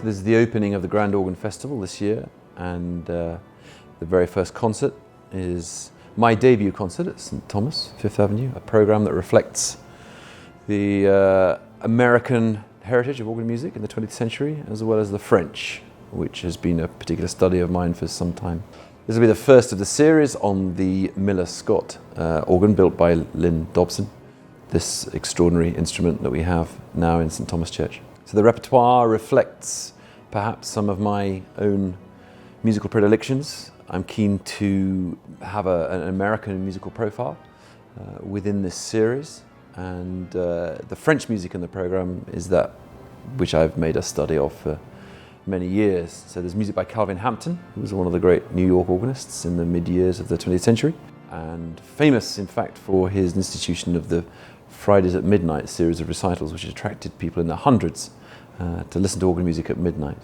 This is the opening of the Grand Organ Festival this year, and the very first concert is my debut concert at St Thomas, Fifth Avenue, a program that reflects the American heritage of organ music in the 20th century, as well as the French, which has been a particular study of mine for some time. This will be the first of the series on the Miller-Scott organ built by Lynn Dobson, this extraordinary instrument that we have now in St Thomas Church. So the repertoire reflects perhaps some of my own musical predilections. I'm keen to have an American musical profile within this series, and the French music in the program is that which I've made a study of for many years. So there's music by Calvin Hampton, who was one of the great New York organists in the mid-years of the 20th century, and famous in fact for his institution of the Fridays at Midnight series of recitals, which attracted people in their hundreds to listen to organ music at midnight.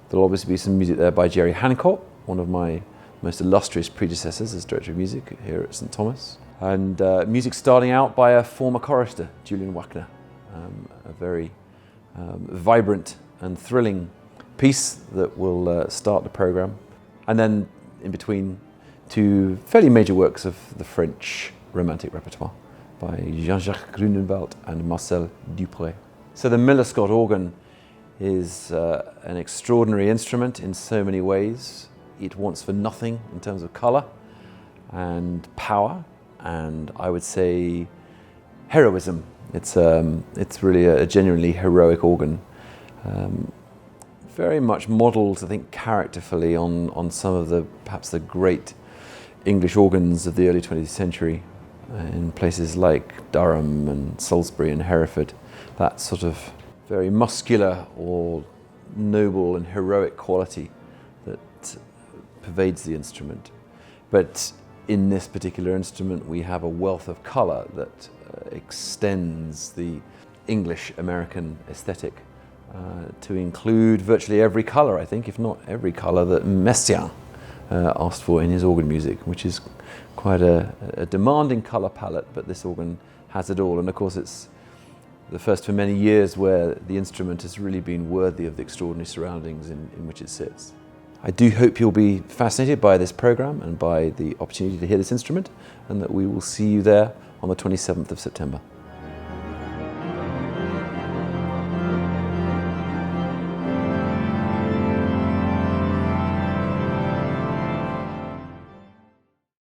There'll obviously be some music there by Jerry Hancock, one of my most illustrious predecessors as Director of Music here at St Thomas. And music starting out by a former chorister, Julian Wagner, a very vibrant and thrilling piece that will start the program. And then in between, two fairly major works of the French Romantic repertoire by Jean-Jacques Grunewald and Marcel Dupré. So the Miller-Scott organ is an extraordinary instrument in so many ways. It wants for nothing in terms of colour and power, and I would say heroism. It's really a genuinely heroic organ. Very much modelled, I think, characterfully on some of perhaps the great English organs of the early 20th century in places like Durham and Salisbury and Hereford. That sort of very muscular or noble and heroic quality that pervades the instrument. But in this particular instrument we have a wealth of colour that extends the English-American aesthetic to include virtually every colour, I think, if not every colour that Messiaen asked for in his organ music, which is quite a demanding colour palette, but this organ has it all. And of course it's the first for many years where the instrument has really been worthy of the extraordinary surroundings in which it sits. I do hope you'll be fascinated by this programme and by the opportunity to hear this instrument, and that we will see you there on the 27th of September.